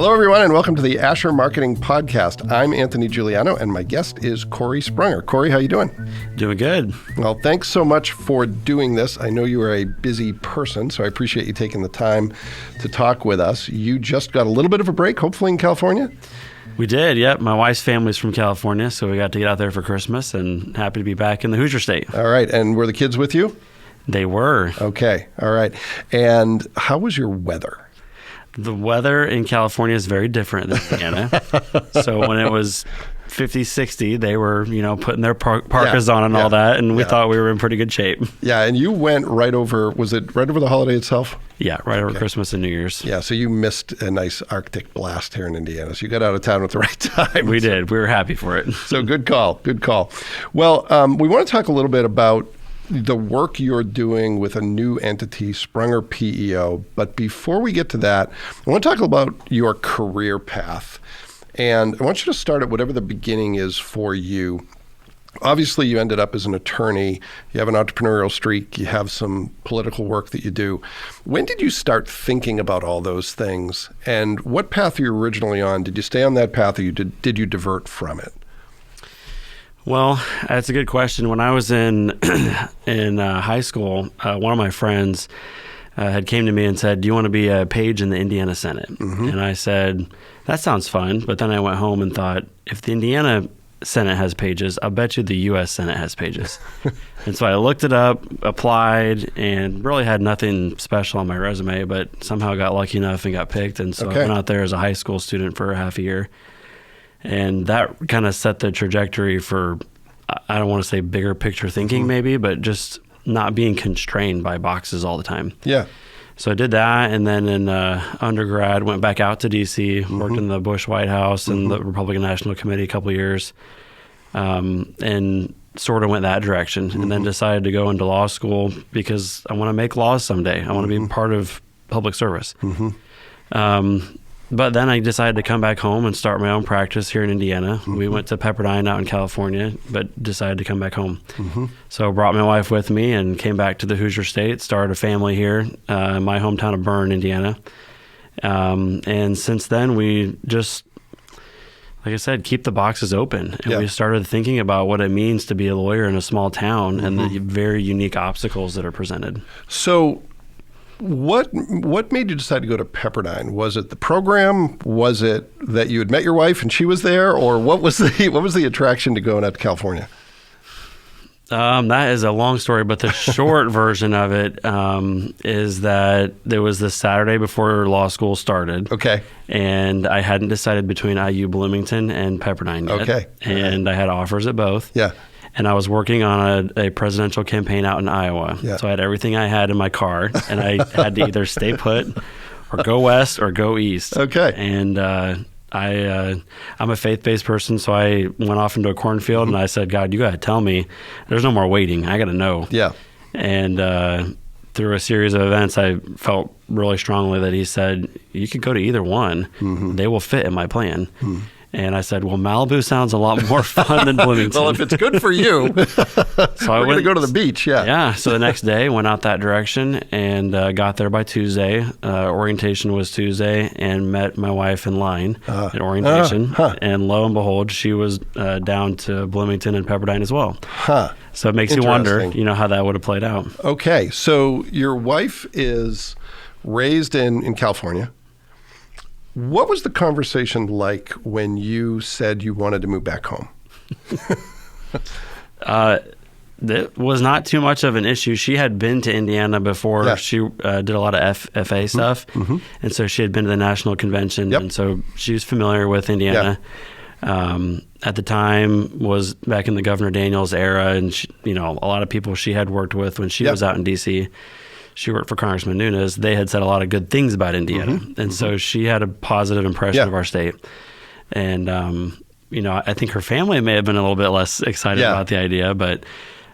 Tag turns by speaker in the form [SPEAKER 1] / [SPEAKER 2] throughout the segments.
[SPEAKER 1] Hello, everyone, and welcome to the Asher Marketing Podcast. I'm Anthony Giuliano, and my guest is Cory Sprunger. Cory, how you doing?
[SPEAKER 2] Doing good.
[SPEAKER 1] Well, thanks so much for doing this. I know you are a busy person, so I appreciate you taking the time to talk with us. You just got a little bit of a break, hopefully in California?
[SPEAKER 2] We did, yep. My wife's family's from California, so we got to get out there for Christmas, and happy to be back in the Hoosier State.
[SPEAKER 1] All right, and were the kids with you?
[SPEAKER 2] They were.
[SPEAKER 1] Okay, all right. And how was your weather?
[SPEAKER 2] The weather in California is very different than Indiana. So when it was 50, 60, they were, putting their parkas on and all that, and we thought we were in pretty good shape.
[SPEAKER 1] Yeah, and you went right over, was it right over the holiday itself?
[SPEAKER 2] Yeah, right over Christmas and New Year's.
[SPEAKER 1] Yeah, so you missed a nice Arctic blast here in Indiana. So you got out of town at the right time.
[SPEAKER 2] We did. We were happy for it.
[SPEAKER 1] So good call. Good call. Well, we want to talk a little bit about the work you're doing with a new entity, Sprunger PEO. But before we get to that, I want to talk about your career path. And I want you to start at whatever the beginning is for you. Obviously, you ended up as an attorney. You have an entrepreneurial streak. You have some political work that you do. When did you start thinking about all those things? And what path were you originally on? Did you stay on that path, or did you divert from it?
[SPEAKER 2] Well, that's a good question. When I was in high school, one of my friends had came to me and said, "Do you want to be a page in the Indiana Senate?" Mm-hmm. And I said, "That sounds fun." But then I went home and thought, if the Indiana Senate has pages, I'll bet you the U.S. Senate has pages. And so I looked it up, applied, and really had nothing special on my resume, but somehow got lucky enough and got picked. And so I went out there as a high school student for a half a year. And that kind of set the trajectory for, I don't want to say bigger picture thinking maybe, but just not being constrained by boxes all the time.
[SPEAKER 1] Yeah.
[SPEAKER 2] So I did that, and then in undergrad, went back out to D.C., worked in the Bush White House and the Republican National Committee a couple of years, and sort of went that direction, and then decided to go into law school because I want to make laws someday. I want to be part of public service. But then I decided to come back home and start my own practice here in Indiana. We went to Pepperdine out in California, but decided to come back home. So brought my wife with me and came back to the Hoosier State, started a family here in my hometown of Bern, Indiana. And since then, we just, like I said, keep the boxes open. And we started thinking about what it means to be a lawyer in a small town and the very unique obstacles that are presented.
[SPEAKER 1] So what made you decide to go to Pepperdine? Was it the program? Was it that you had met your wife and she was there, or what was the attraction to going out to California?
[SPEAKER 2] That is a long story, but the short version of it is that there was this Saturday before law school started. Okay. And I hadn't decided between IU Bloomington and Pepperdine yet. Okay. And I had offers at both. Yeah. And I was working on a presidential campaign out in Iowa. Yeah. So I had everything I had in my car, and I had to either stay put or go west or go east. Okay. And I'm a faith-based person, so I went off into a cornfield, and I said, "God, you got to tell me. There's no more waiting. I got to know." Yeah. And through a series of events, I felt really strongly that he said, "You could go to either one. They will fit in my plan." And I said, "Well, Malibu sounds a lot more fun than Bloomington."
[SPEAKER 1] Well, if it's good for you, so we're going to go to the beach. Yeah.
[SPEAKER 2] Yeah. So the next day, went out that direction and got there by Tuesday. Orientation was Tuesday, and met my wife in line at orientation. And lo and behold, she was down to Bloomington and Pepperdine as well. So it makes you wonder, how that would have played out.
[SPEAKER 1] Okay. So your wife is raised in California. What was the conversation like when you said you wanted to move back home?
[SPEAKER 2] It was not too much of an issue. She had been to Indiana before. Yeah. She did a lot of FFA stuff. And so she had been to the national convention. And so she was familiar with Indiana. At the time was back in the Governor Daniels era. And, she, a lot of people she had worked with when she was out in D.C., she worked for Congressman Nunes. They had said a lot of good things about Indiana. And so she had a positive impression of our state. And, I think her family may have been a little bit less excited about the idea, but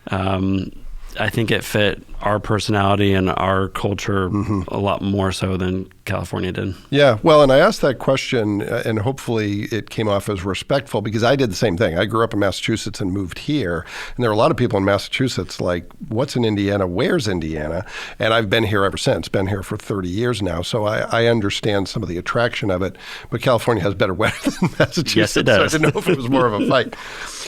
[SPEAKER 2] I think it fit our personality and our culture a lot more so than California did.
[SPEAKER 1] Yeah, well, and I asked that question, and hopefully it came off as respectful, because I did the same thing. I grew up in Massachusetts and moved here, and there are a lot of people in Massachusetts like, what's in Indiana? Where's Indiana? And I've been here ever since, been here for 30 years now, so I understand some of the attraction of it, but California has better weather than Massachusetts.
[SPEAKER 2] Yes, it does.
[SPEAKER 1] So I didn't know if it was more of a fight.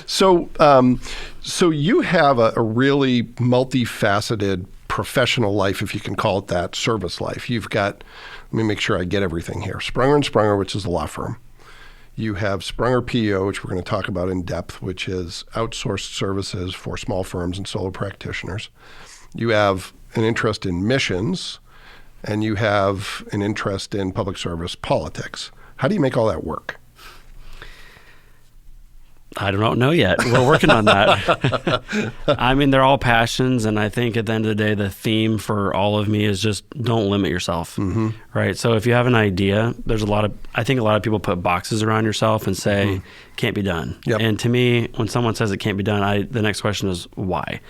[SPEAKER 1] So you have a really multifaceted professional life, if you can call it that, service life. You've got, let me make sure I get everything here, Sprunger & Sprunger, which is a law firm. You have Sprunger PEO, which we're going to talk about in depth, which is outsourced services for small firms and solo practitioners. You have an interest in missions, and you have an interest in public service politics. How do you make all that work?
[SPEAKER 2] I don't know yet. We're working on that. I mean, they're all passions, and I think at the end of the day, the theme for all of me is just don't limit yourself, right? So if you have an idea, I think a lot of people put boxes around yourself and say, can't be done. Yep. And to me, when someone says it can't be done, the next question is why?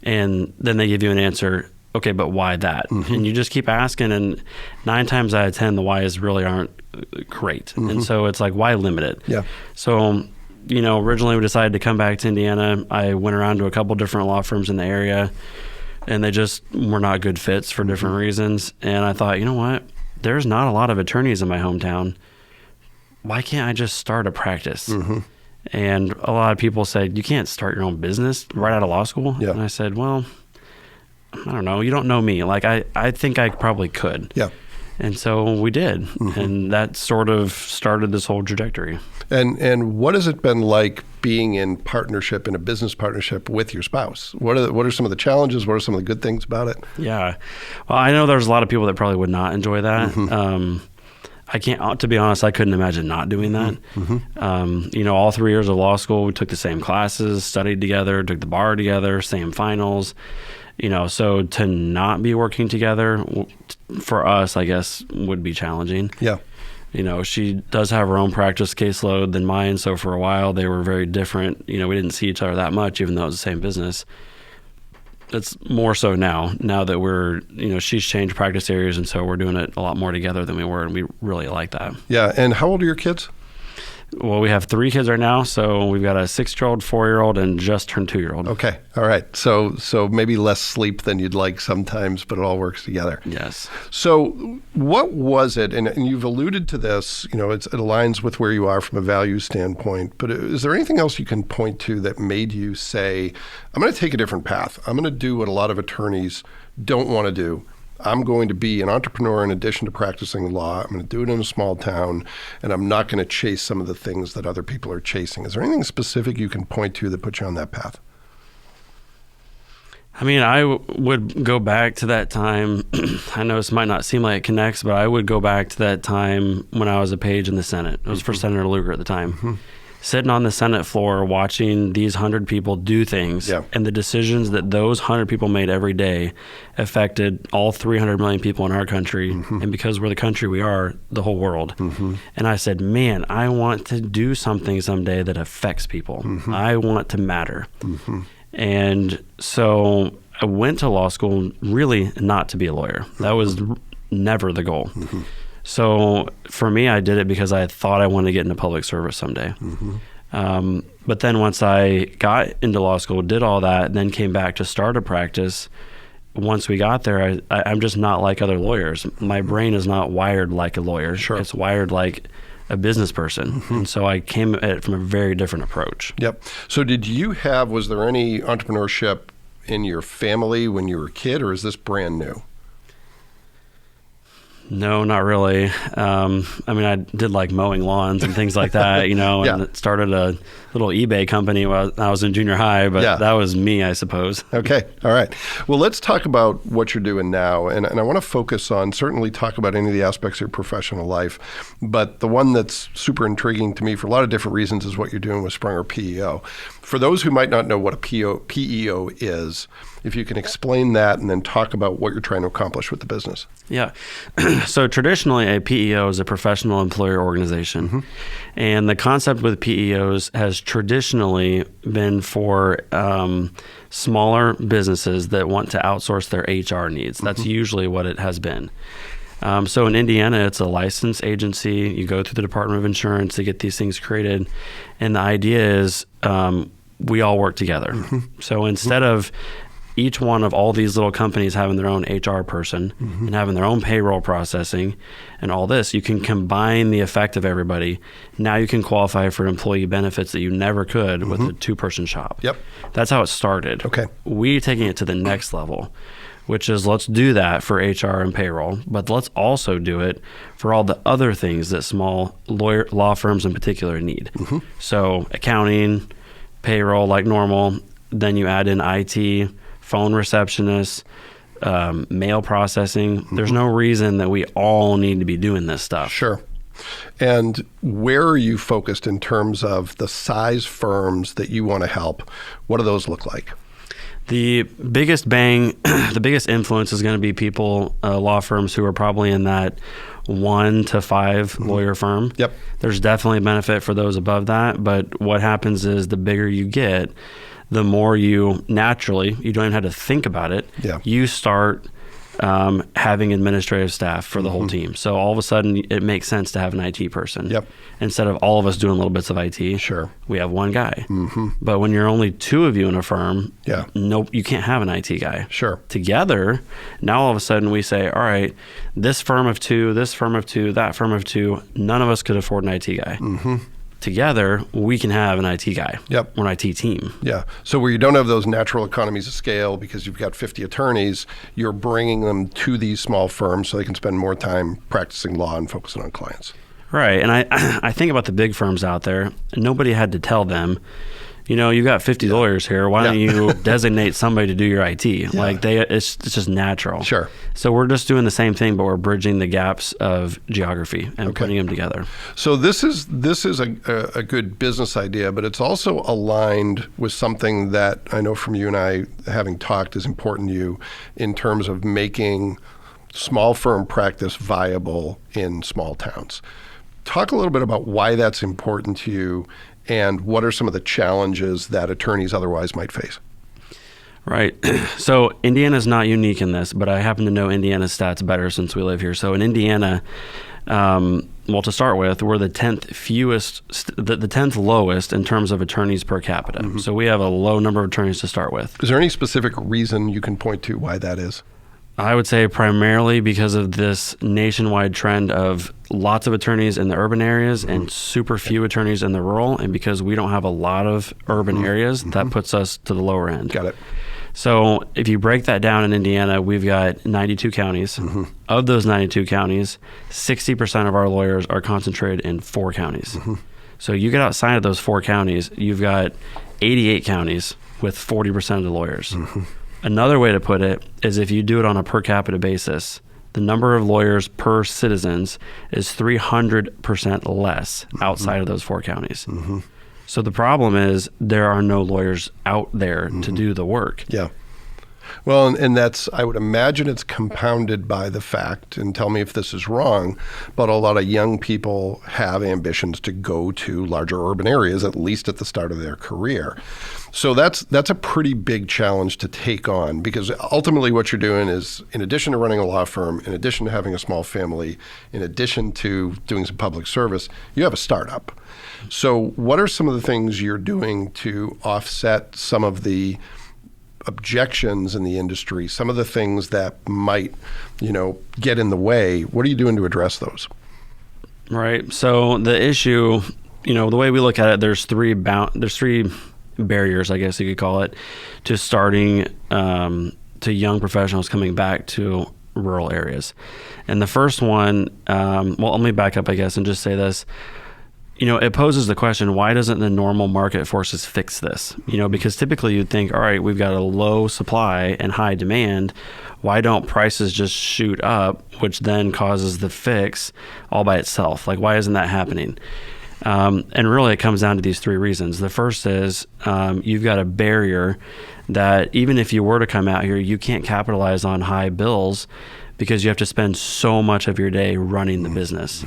[SPEAKER 2] And then they give you an answer, okay, but why that? And you just keep asking, and 9 times out of 10, the whys really aren't great. And so it's like, why limit it?
[SPEAKER 1] Yeah.
[SPEAKER 2] So, originally we decided to come back to Indiana. I went around to a couple different law firms in the area, and they just were not good fits for different reasons. And I thought, you know what? There's not a lot of attorneys in my hometown. Why can't I just start a practice? And a lot of people said, you can't start your own business right out of law school.
[SPEAKER 1] Yeah.
[SPEAKER 2] And I said, well, I don't know. You don't know me. Like, I think I probably could.
[SPEAKER 1] Yeah.
[SPEAKER 2] And so we did. And that sort of started this whole trajectory.
[SPEAKER 1] And what has it been like being in a business partnership with your spouse? What are some of the challenges? What are some of the good things about it?
[SPEAKER 2] Yeah. Well, I know there's a lot of people that probably would not enjoy that. I can't, to be honest, I couldn't imagine not doing that. All 3 years of law school, we took the same classes, studied together, took the bar together, same finals. So to not be working together for us, I guess, would be challenging.
[SPEAKER 1] Yeah.
[SPEAKER 2] She does have her own practice caseload than mine. So for a while, they were very different. We didn't see each other that much, even though it was the same business. It's more so now that she's changed practice areas. And so we're doing it a lot more together than we were. And we really like that.
[SPEAKER 1] Yeah. And how old are your kids?
[SPEAKER 2] Well, we have 3 kids right now. So we've got a 6-year-old, 4-year-old, and just turned 2-year-old.
[SPEAKER 1] Okay. All right. So maybe less sleep than you'd like sometimes, but it all works together.
[SPEAKER 2] Yes.
[SPEAKER 1] So what was it, and you've alluded to this, it aligns with where you are from a value standpoint, but is there anything else you can point to that made you say, I'm going to take a different path. I'm going to do what a lot of attorneys don't want to do. I'm going to be an entrepreneur in addition to practicing law. I'm going to do it in a small town, and I'm not going to chase some of the things that other people are chasing. Is there anything specific you can point to that puts you on that path?
[SPEAKER 2] I mean, I would go back to that time. I know this might not seem like it connects, but I would go back to that time when I was a page in the Senate. It was for Senator Lugar at the time. Sitting on the Senate floor watching these 100 people do things, and the decisions that those 100 people made every day affected all 300 million people in our country, and because we're the country we are, the whole world. And I said, man, I want to do something someday that affects people. I want to matter. And so I went to law school really not to be a lawyer. That was never the goal. So for me, I did it because I thought I wanted to get into public service someday. But then once I got into law school, did all that, then came back to start a practice, once we got there, I'm just not like other lawyers. My brain is not wired like a lawyer.
[SPEAKER 1] Sure.
[SPEAKER 2] It's wired like a business person. And so I came at it from a very different approach.
[SPEAKER 1] Yep. So was there any entrepreneurship in your family when you were a kid, or is this brand new?
[SPEAKER 2] No, not really. I mean, I did like mowing lawns and things like that, and started a little eBay company when I was in junior high, but that was me, I suppose.
[SPEAKER 1] Okay. All right. Well, let's talk about what you're doing now. And I want to focus on, certainly talk about any of the aspects of your professional life, but the one that's super intriguing to me for a lot of different reasons is what you're doing with Sprunger PEO. For those who might not know what a PEO is, if you can explain that and then talk about what you're trying to accomplish with the business.
[SPEAKER 2] Yeah. So traditionally, a PEO is a professional employer organization. And the concept with PEOs has traditionally been for smaller businesses that want to outsource their HR needs. That's usually what it has been. So in Indiana, it's a licensed agency. You go through the Department of Insurance to get these things created. And the idea is we all work together. So instead of each one of all these little companies having their own HR person and having their own payroll processing and all this, you can combine the effect of everybody. Now you can qualify for employee benefits that you never could with a two-person shop.
[SPEAKER 1] Yep.
[SPEAKER 2] That's how it started.
[SPEAKER 1] Okay.
[SPEAKER 2] We're taking it to the next level, which is let's do that for HR and payroll, but let's also do it for all the other things that small law firms in particular need. So accounting, payroll like normal, then you add in IT, phone receptionists, mail processing. There's no reason that we all need to be doing this stuff.
[SPEAKER 1] Sure. And where are you focused in terms of the size firms that you want to help? What do those look like?
[SPEAKER 2] The biggest bang, the biggest influence is going to be people, law firms who are probably in that 1 to 5 lawyer firm.
[SPEAKER 1] Yep.
[SPEAKER 2] There's definitely a benefit for those above that, but what happens is the bigger you get, the more you naturally, you don't even have to think about it.
[SPEAKER 1] Yeah.
[SPEAKER 2] You start having administrative staff for the whole team. So all of a sudden it makes sense to have an IT person.
[SPEAKER 1] Yep.
[SPEAKER 2] Instead of all of us doing little bits of IT,
[SPEAKER 1] Sure.
[SPEAKER 2] we have one guy. But when you're only 2 of you in a firm,
[SPEAKER 1] Yeah.
[SPEAKER 2] nope, you can't have an IT guy.
[SPEAKER 1] Sure.
[SPEAKER 2] Together, now all of a sudden we say, all right, this firm of 2, this firm of 2, that firm of 2, none of us could afford an IT guy. Together, we can have an IT guy.
[SPEAKER 1] Yep.
[SPEAKER 2] Or an IT team.
[SPEAKER 1] Yeah. So where you don't have those natural economies of scale because you've got 50 attorneys, you're bringing them to these small firms so they can spend more time practicing law and focusing on clients.
[SPEAKER 2] Right. And I think about the big firms out there, and nobody had to tell them, you know, you got 50 lawyers here. Why don't you designate somebody to do your IT? Like it's just natural.
[SPEAKER 1] Sure.
[SPEAKER 2] So we're just doing the same thing, but we're bridging the gaps of geography and putting them together.
[SPEAKER 1] So this is a good business idea, but it's also aligned with something that I know from you and I, having talked, is important to you in terms of making small firm practice viable in small towns. Talk a little bit about why that's important to you and what are some of the challenges that attorneys otherwise might face.
[SPEAKER 2] Right. So Indiana's not unique in this, but I happen to know Indiana's stats better since we live here. So in Indiana, well, to start with, we're the 10th the 10th lowest in terms of attorneys per capita. So we have a low number of attorneys to start with.
[SPEAKER 1] Is there any specific reason you can point to why that is?
[SPEAKER 2] I would say primarily because of this nationwide trend of lots of attorneys in the urban areas and super few attorneys in the rural. And because we don't have a lot of urban areas, that puts us to the lower end.
[SPEAKER 1] Got it.
[SPEAKER 2] So if you break that down in Indiana, we've got 92 counties. Of those 92 counties, 60% of our lawyers are concentrated in 4 counties. So you get outside of those 4 counties, you've got 88 counties with 40% of the lawyers. Another way to put it is if you do it on a per capita basis, the number of lawyers per citizens is 300% less outside of those 4 counties. So the problem is there are no lawyers out there to do the work.
[SPEAKER 1] Yeah. Well, and that's, I would imagine it's compounded by the fact, and tell me if this is wrong, but a lot of young people have ambitions to go to larger urban areas, at least at the start of their career. So that's a pretty big challenge to take on, because ultimately what you're doing is, in addition to running a law firm, in addition to having a small family, in addition to doing some public service, you have a startup. So what are some of the things you're doing to offset some of the objections in the industry, some of the things that might, get in the way? What are you doing to address those?
[SPEAKER 2] Right. So the issue, the way we look at it, there's three barriers, I guess you could call it, to starting to young professionals coming back to rural areas. And the first one, let me back up, I guess, and just say this. It poses the question, why doesn't the normal market forces fix this? Because typically you'd think, all right, we've got a low supply and high demand. Why don't prices just shoot up, which then causes the fix all by itself? Like, why isn't that happening? And really it comes down to these 3 reasons. The first is you've got a barrier that even if you were to come out here, you can't capitalize on high bills because you have to spend so much of your day running the business.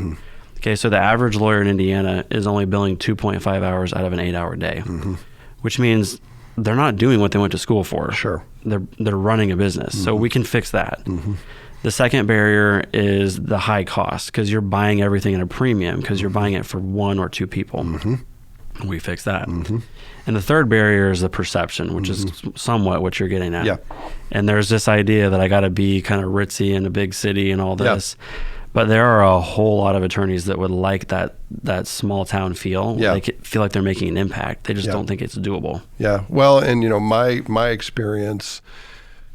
[SPEAKER 2] Okay, so the average lawyer in Indiana is only billing 2.5 hours out of an 8-hour day, which means they're not doing what they went to school for.
[SPEAKER 1] Sure.
[SPEAKER 2] They're running a business. So we can fix that. The second barrier is the high cost, because you're buying everything at a premium because you're buying it for one or two people. We fix that. And the third barrier is the perception, which is somewhat what you're getting at.
[SPEAKER 1] Yeah.
[SPEAKER 2] And there's this idea that I got to be kind of ritzy in a big city and all this. But there are a whole lot of attorneys that would like that small town feel.
[SPEAKER 1] Yeah.
[SPEAKER 2] They feel like they're making an impact. They just don't think it's doable.
[SPEAKER 1] Yeah. Well, and my experience,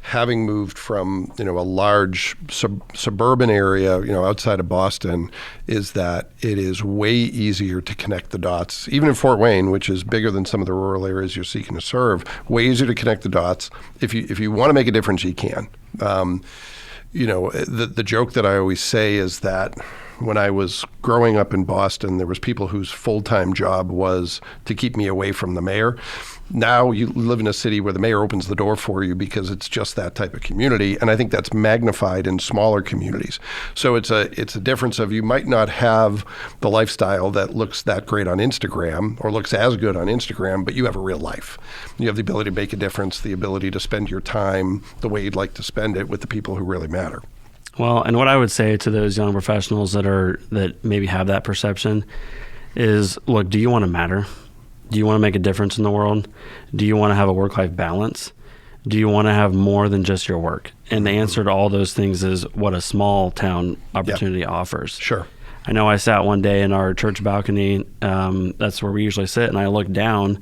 [SPEAKER 1] having moved from a large suburban area outside of Boston, is that it is way easier to connect the dots. Even in Fort Wayne, which is bigger than some of the rural areas you're seeking to serve, way easier to connect the dots. If you want to make a difference, you can. The joke that I always say is that when I was growing up in Boston, there was people whose full-time job was to keep me away from the mayor. Now you live in a city where the mayor opens the door for you because it's just that type of community, and I think that's magnified in smaller communities. So it's a difference of, you might not have the lifestyle that looks that great on Instagram or looks as good on Instagram, but you have a real life. You have the ability to make a difference, the ability to spend your time the way you'd like to spend it with the people who really matter.
[SPEAKER 2] Well, and what I would say to those young professionals that maybe have that perception is, look, do you want to matter? Do you want to make a difference in the world? Do you want to have a work-life balance? Do you want to have more than just your work? And the answer to all those things is what a small town opportunity offers.
[SPEAKER 1] Sure.
[SPEAKER 2] I know I sat one day in our church balcony. That's where we usually sit. And I looked down.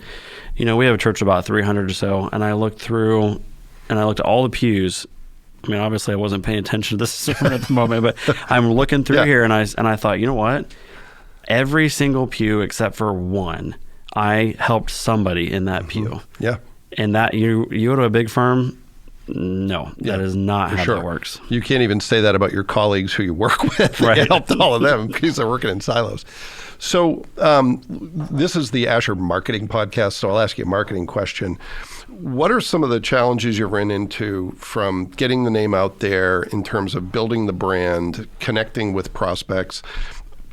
[SPEAKER 2] We have a church of about 300 or so. And I looked through and I looked at all the pews. I mean, obviously I wasn't paying attention to this sermon at the moment, but I'm looking through here and I thought, you know what? Every single pew except for one, I helped somebody in that pew. Yeah. And that you go to a big firm, no, that is not how that works.
[SPEAKER 1] You can't even say that about your colleagues who you work with. Right. You helped all of them because they're working in silos. So this is the Asher Marketing Podcast, so I'll ask you a marketing question. What are some of the challenges you ran into from getting the name out there in terms of building the brand, connecting with prospects?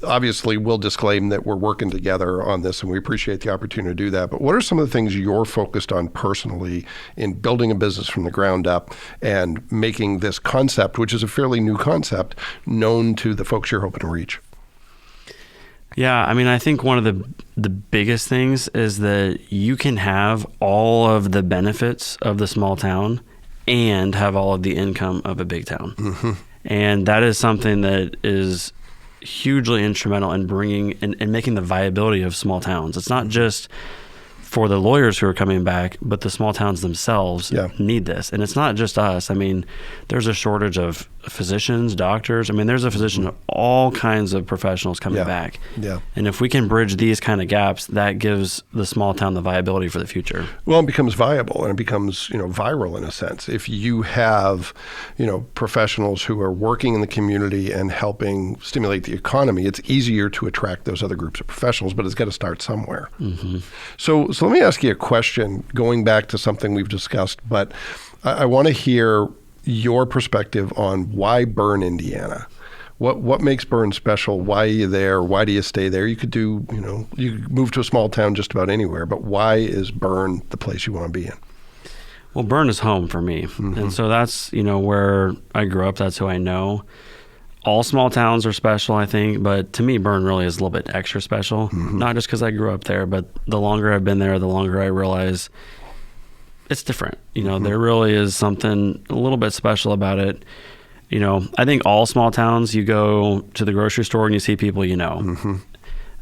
[SPEAKER 1] Obviously, we'll disclaim that we're working together on this, and we appreciate the opportunity to do that. But what are some of the things you're focused on personally in building a business from the ground up and making this concept, which is a fairly new concept, known to the folks you're hoping to reach?
[SPEAKER 2] Yeah, I mean, I think one of the biggest things is that you can have all of the benefits of the small town and have all of the income of a big town. And that is something that is hugely instrumental in bringing and making the viability of small towns. It's not just for the lawyers who are coming back, but the small towns themselves need this. And it's not just us. I mean, there's a shortage of physicians, doctors. I mean, there's a physician of all kinds of professionals coming back. Yeah. And if we can bridge these kind of gaps, that gives the small town the viability for the future.
[SPEAKER 1] Well, it becomes viable and it becomes, viral in a sense. If you have, professionals who are working in the community and helping stimulate the economy, it's easier to attract those other groups of professionals, but it's got to start somewhere. So let me ask you a question, going back to something we've discussed, but I want to hear your perspective on why Berne, Indiana. What makes Berne special? Why are you there? Why do you stay there? You could do, you could move to a small town just about anywhere, but why is Berne the place you want to be in?
[SPEAKER 2] Well, Berne is home for me. And so that's, where I grew up. That's who I know. All small towns are special, I think, but to me, Berne really is a little bit extra special. Not just because I grew up there, but the longer I've been there, the longer I realize it's different. There really is something a little bit special about it. I think all small towns, you go to the grocery store and you see people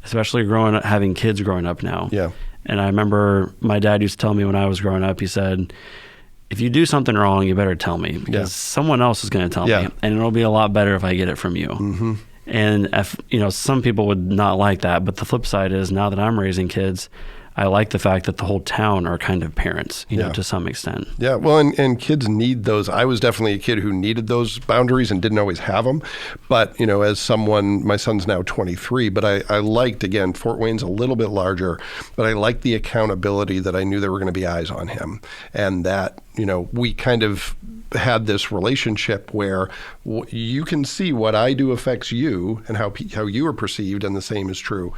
[SPEAKER 2] especially having kids growing up now. Yeah. And I remember my dad used to tell me when I was growing up, he said, if you do something wrong, you better tell me because someone else is going to tell me, and it'll be a lot better if I get it from you. And if, some people would not like that, but the flip side is now that I'm raising kids, I like the fact that the whole town are kind of parents, to some extent. Yeah, well, and kids need those. I was definitely a kid who needed those boundaries and didn't always have them. But, as someone, my son's now 23, but I liked, again, Fort Wayne's a little bit larger, but I liked the accountability that I knew there were going to be eyes on him. And that, we kind of had this relationship where you can see what I do affects you and how you are perceived, and the same is true.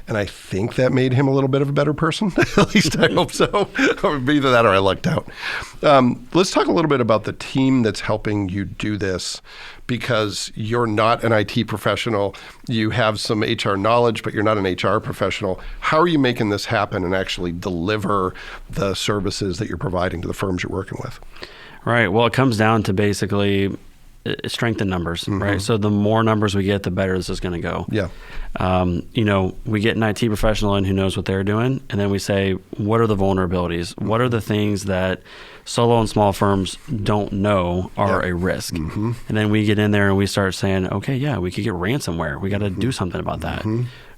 [SPEAKER 2] And I think that made him a little bit of a better person.
[SPEAKER 1] person. At least I hope so. Or either that or I lucked out. Let's talk a little bit about the team that's helping you do this, because you're not an IT professional. You have some HR knowledge, but you're not an HR professional. How are you making this happen and actually deliver the services that you're providing to the firms you're working with?
[SPEAKER 2] Right. Well, it comes down to basically strength in numbers, right? So the more numbers we get, the better this is going to go.
[SPEAKER 1] Yeah.
[SPEAKER 2] We get an IT professional in who knows what they're doing, and then we say, what are the vulnerabilities? What are the things that solo and small firms don't know are a risk? And then we get in there and we start saying, okay, yeah, we could get ransomware. We got to do something about that.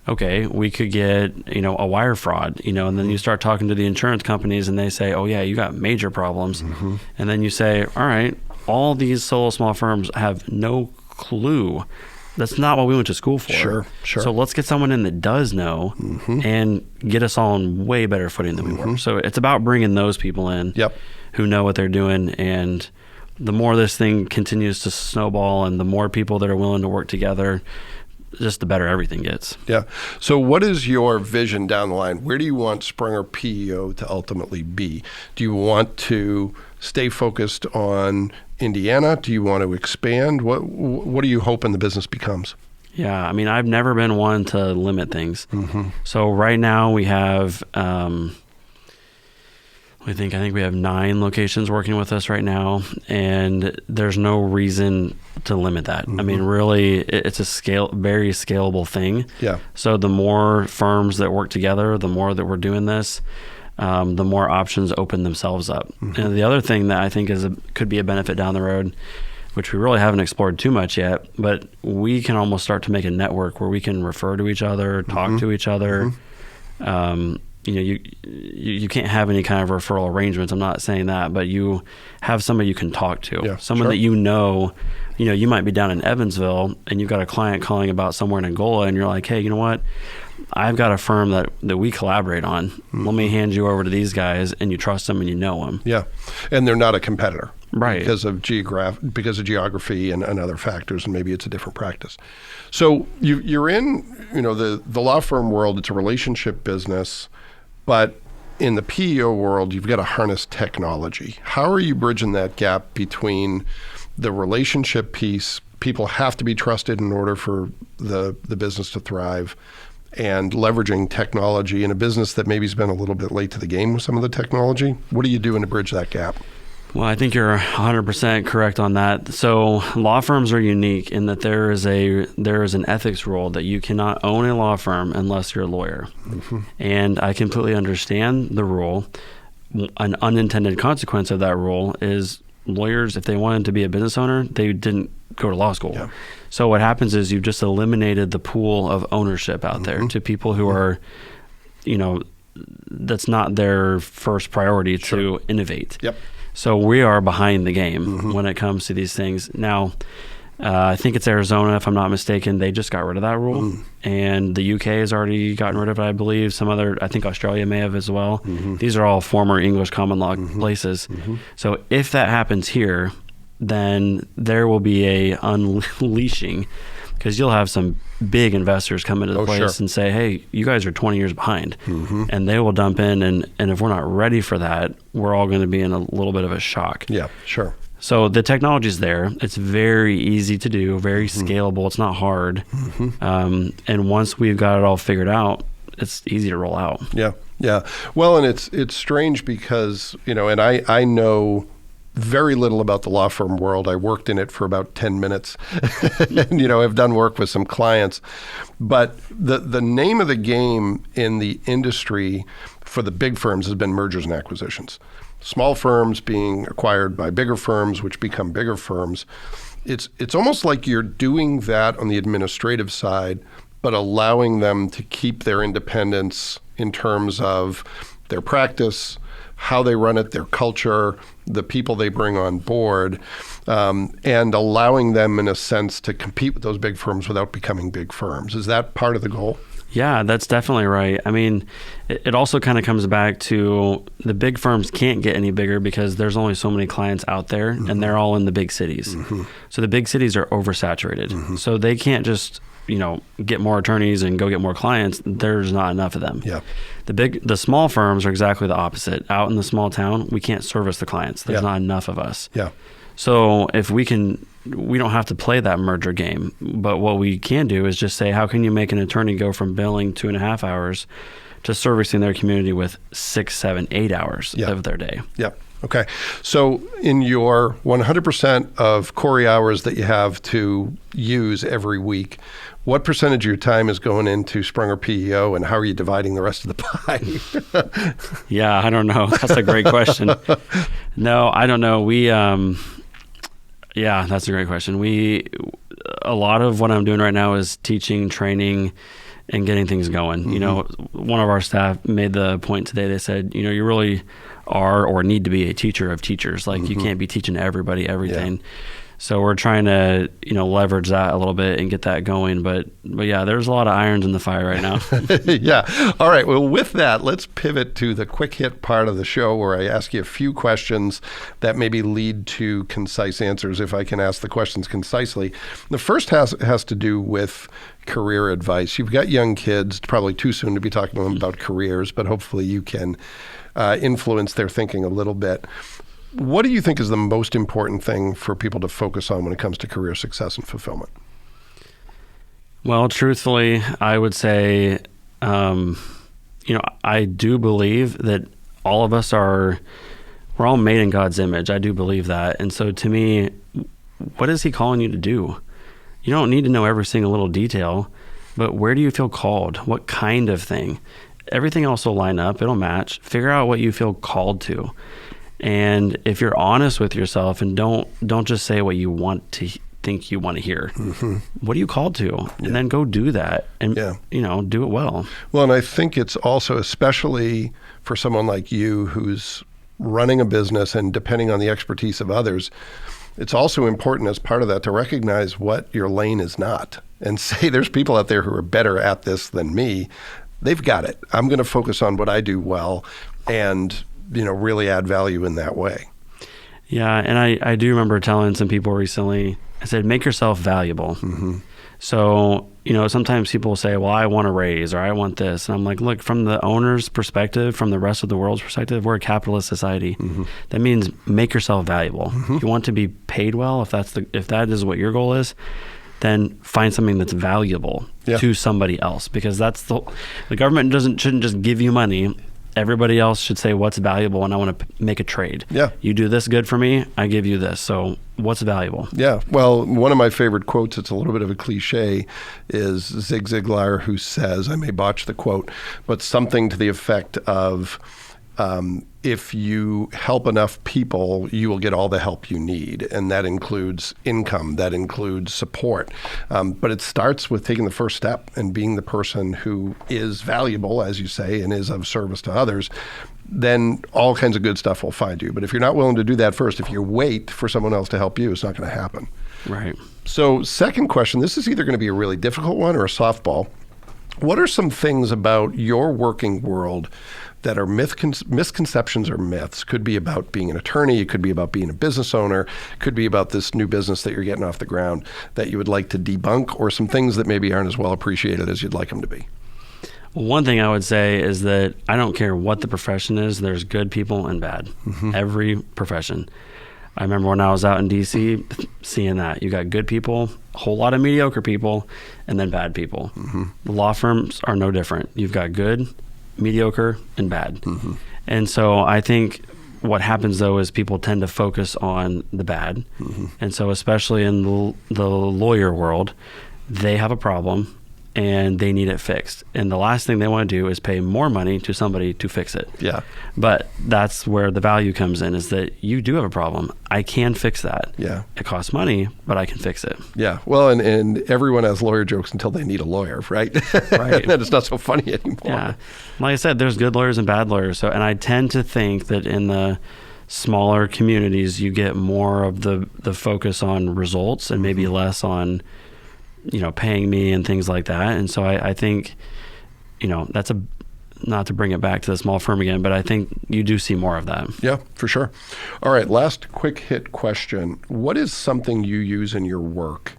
[SPEAKER 2] Okay, we could get, a wire fraud, and then you start talking to the insurance companies and they say, oh yeah, you got major problems. And then you say, all right, all these solo small firms have no clue. That's not what we went to school for.
[SPEAKER 1] Sure.
[SPEAKER 2] So let's get someone in that does know and get us all on way better footing than we were. So it's about bringing those people in who know what they're doing. And the more this thing continues to snowball and the more people that are willing to work together, just the better everything gets.
[SPEAKER 1] Yeah. So what is your vision down the line? Where do you want Sprunger PEO to ultimately be? Do you want to stay focused on Indiana? Do you want to expand? What are you hoping the business becomes?
[SPEAKER 2] Yeah. I mean, I've never been one to limit things. So right now we have, I think we have 9 locations working with us right now, and there's no reason to limit that. I mean, really, it's a very scalable thing.
[SPEAKER 1] Yeah.
[SPEAKER 2] So the more firms that work together, the more that we're doing this, the more options open themselves up. And the other thing that I think could be a benefit down the road, which we really haven't explored too much yet, but we can almost start to make a network where we can refer to each other, talk to each other. You can't have any kind of referral arrangements. I'm not saying that, but you have somebody you can talk to, someone that you might be down in Evansville and you've got a client calling about somewhere in Angola, and you're like, hey, you know what? I've got a firm that we collaborate on. Let me hand you over to these guys, and you trust them and you know them.
[SPEAKER 1] Yeah, and they're not a competitor,
[SPEAKER 2] right?
[SPEAKER 1] Because of geography and other factors, and maybe it's a different practice. So you're in, the law firm world. It's a relationship business. But in the PEO world, you've got to harness technology. How are you bridging that gap between the relationship piece? People have to be trusted in order for the business to thrive, and leveraging technology in a business that maybe has been a little bit late to the game with some of the technology. What are you doing to bridge that gap?
[SPEAKER 2] Well, I think you're 100% correct on that. So law firms are unique in that there is an ethics rule that you cannot own a law firm unless you're a lawyer. And I completely understand the rule. An unintended consequence of that rule is lawyers, if they wanted to be a business owner, they didn't go to law school. So what happens is you've just eliminated the pool of ownership out there to people who are, that's not their first priority to innovate. So we are behind the game when it comes to these things. Now, I think it's Arizona, if I'm not mistaken, they just got rid of that rule. And the UK has already gotten rid of it, I believe. I think Australia may have as well. These are all former English common law places. So if that happens here, then there will be a unleashing, because you'll have some big investors come into the place and say, hey, you guys are 20 years behind. And they will dump in, and if we're not ready for that, we're all going to be in a little bit of a shock.
[SPEAKER 1] Yeah, sure.
[SPEAKER 2] So the technology's there. It's very easy to do, very scalable. It's not hard. And once we've got it all figured out, it's easy to roll out.
[SPEAKER 1] Yeah. Well, and it's strange because, and I know very little about the law firm world. I worked in it for about 10 minutes and, I've done work with some clients. But the name of the game in the industry for the big firms has been mergers and acquisitions. Small firms being acquired by bigger firms, which become bigger firms. It's almost like you're doing that on the administrative side, but allowing them to keep their independence in terms of their practice, how they run it, their culture, the people they bring on board, and allowing them, in a sense, to compete with those big firms without becoming big firms. Is that part of the goal?
[SPEAKER 2] Yeah, that's definitely right. I mean, it also kind of comes back to the big firms can't get any bigger because there's only so many clients out there, and they're all in the big cities. So the big cities are oversaturated. So they can't just get more attorneys and go get more clients, there's not enough of them.
[SPEAKER 1] Yeah.
[SPEAKER 2] The small firms are exactly the opposite. Out in the small town, we can't service the clients. There's not enough of us.
[SPEAKER 1] Yeah.
[SPEAKER 2] So if we don't have to play that merger game, but what we can do is just say, how can you make an attorney go from billing 2.5 hours to servicing their community with 6, 7, 8 hours of their day?
[SPEAKER 1] Yeah. Okay. So in your 100% of Cory hours that you have to use every week, what percentage of your time is going into Sprunger PEO, and how are you dividing the rest of the pie?
[SPEAKER 2] Yeah, I don't know. That's a great question. No, I don't know. Yeah, that's a great question. A lot of what I'm doing right now is teaching, training, and getting things going. One of our staff made the point today. They said, you really are or need to be a teacher of teachers. Like you can't be teaching everybody everything. Yeah. So we're trying to, leverage that a little bit and get that going. But yeah, there's a lot of irons in the fire right now.
[SPEAKER 1] Yeah. All right. Well, with that, let's pivot to the quick hit part of the show where I ask you a few questions that maybe lead to concise answers, if I can ask the questions concisely. The first has to do with career advice. You've got young kids, probably too soon to be talking to them about careers, but hopefully you can influence their thinking a little bit. What do you think is the most important thing for people to focus on when it comes to career success and fulfillment?
[SPEAKER 2] Well, truthfully, I would say, I do believe that all of us we're all made in God's image. I do believe that. And so to me, what is he calling you to do? You don't need to know every single little detail, but where do you feel called? What kind of thing? Everything else will line up. It'll match. Figure out what you feel called to. And if you're honest with yourself and don't just say what you think you want to hear, what are you called to? And then go do that and, do it well.
[SPEAKER 1] Well, and I think it's also, especially for someone like you who's running a business and depending on the expertise of others, it's also important as part of that to recognize what your lane is not and say there's people out there who are better at this than me. They've got it. I'm going to focus on what I do well and really add value in that way.
[SPEAKER 2] Yeah, and I do remember telling some people recently, I said, make yourself valuable. So, sometimes people will say, well, I want a raise or I want this. And I'm like, look, from the owner's perspective, from the rest of the world's perspective, we're a capitalist society. That means make yourself valuable. If you want to be paid well, if that is what your goal is, then find something that's valuable to somebody else, because that's the government shouldn't just give you money. Everybody else should say what's valuable, and I want to make a trade. Yeah. You do this good for me, I give you this. So what's valuable?
[SPEAKER 1] Yeah. Well, one of my favorite quotes, it's a little bit of a cliche, is Zig Ziglar, who says, I may botch the quote, but something to the effect of, if you help enough people, you will get all the help you need. And that includes income, that includes support. But it starts with taking the first step and being the person who is valuable, as you say, and is of service to others. Then all kinds of good stuff will find you. But if you're not willing to do that first, if you wait for someone else to help you, it's not going to happen.
[SPEAKER 2] Right.
[SPEAKER 1] So second question, this is either going to be a really difficult one or a softball. What are some things about your working world that are misconceptions or myths? Could be about being an attorney, it could be about being a business owner, it could be about this new business that you're getting off the ground that you would like to debunk, or some things that maybe aren't as well appreciated as you'd like them to be.
[SPEAKER 2] One thing I would say is that I don't care what the profession is, there's good people and bad. Every profession. I remember when I was out in DC seeing that. You got good people, a whole lot of mediocre people, and then bad people. The law firms are no different. You've got good, mediocre, and bad. And so I think what happens though is people tend to focus on the bad. And so especially in the lawyer world, they have a problem and they need it fixed. And the last thing they want to do is pay more money to somebody to fix it. Yeah. But that's where the value comes in, is that you do have a problem. I can fix that. Yeah. It costs money, but I can fix it.
[SPEAKER 1] Yeah. Well, and everyone has lawyer jokes until they need a lawyer, right? Right. And it's not so funny anymore.
[SPEAKER 2] Yeah. Like I said, there's good lawyers and bad lawyers. So, and I tend to think that in the smaller communities, you get more of the focus on results and maybe less on paying me and things like that. And so I think, that's not to bring it back to the small firm again, but I think you do see more of that.
[SPEAKER 1] Yeah, for sure. All right, last quick hit question. What is something you use in your work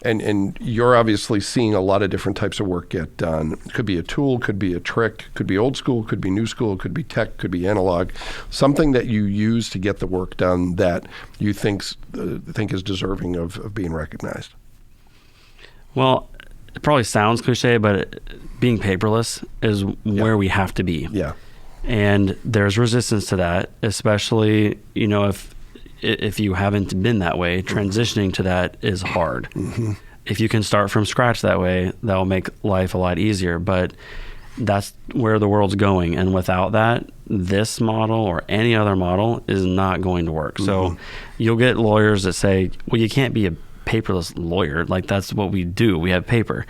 [SPEAKER 1] And you're obviously seeing a lot of different types of work get done. It could be a tool, could be a trick, could be old school, could be new school, could be tech, could be analog. Something that you use to get the work done that you think is deserving of being recognized.
[SPEAKER 2] Well, it probably sounds cliche, but being paperless is where we have to be.
[SPEAKER 1] Yeah.
[SPEAKER 2] And there's resistance to that, especially, if you haven't been that way, transitioning to that is hard. Mm-hmm. If you can start from scratch that way, that'll make life a lot easier. But that's where the world's going. And without that, this model or any other model is not going to work. Mm-hmm. So you'll get lawyers that say, well, you can't be a paperless lawyer. Like, that's what we do. We have paper.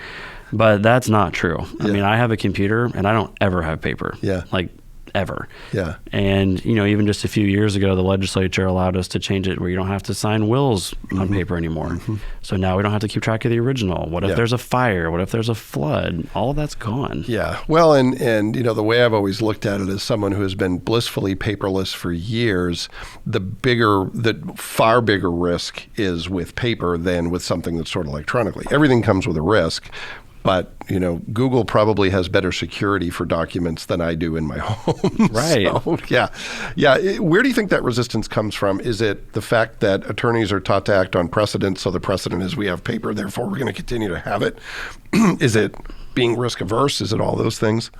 [SPEAKER 2] But that's not true. I mean, I have a computer and I don't ever have paper.
[SPEAKER 1] Yeah.
[SPEAKER 2] Like, ever.
[SPEAKER 1] Yeah.
[SPEAKER 2] And, even just a few years ago, the legislature allowed us to change it where you don't have to sign wills on paper anymore. Mm-hmm. So now we don't have to keep track of the original. What if there's a fire? What if there's a flood? All of that's gone.
[SPEAKER 1] Yeah. Well, and the way I've always looked at it as someone who has been blissfully paperless for years, the far bigger risk is with paper than with something that's sort of electronically. Everything comes with a risk. But, Google probably has better security for documents than I do in my home.
[SPEAKER 2] Right.
[SPEAKER 1] So, yeah. Where do you think that resistance comes from? Is it the fact that attorneys are taught to act on precedent, so the precedent is we have paper, therefore we're going to continue to have it? Is it being risk averse? Is it all those things?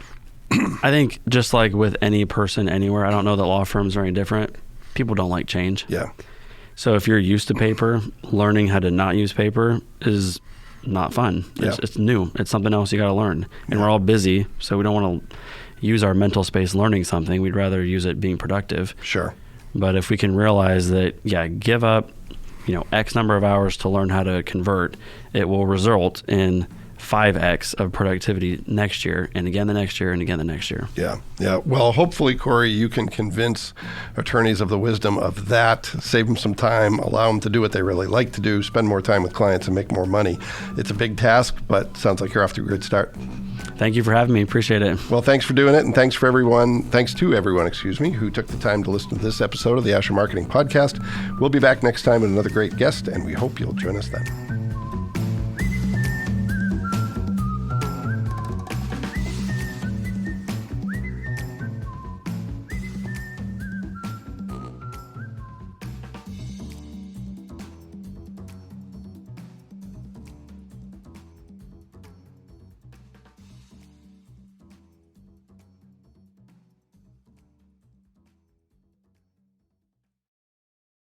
[SPEAKER 2] I think just like with any person anywhere, I don't know that law firms are any different. People don't like change.
[SPEAKER 1] Yeah.
[SPEAKER 2] So if you're used to paper, learning how to not use paper is not fun. It's new. It's something else you got to learn. And we're all busy, so we don't want to use our mental space learning something. We'd rather use it being productive.
[SPEAKER 1] Sure.
[SPEAKER 2] But if we can realize that, give up, X number of hours to learn how to convert, it will result in 5X of productivity next year, and again the next year, and again the next year.
[SPEAKER 1] Yeah. Well, hopefully, Cory, you can convince attorneys of the wisdom of that, save them some time, allow them to do what they really like to do, spend more time with clients, and make more money. It's a big task, but sounds like you're off to a great start.
[SPEAKER 2] Thank you for having me. Appreciate it.
[SPEAKER 1] Well, thanks for doing it, and thanks to everyone, who took the time to listen to this episode of the Asher Marketing Podcast. We'll be back next time with another great guest, and we hope you'll join us then.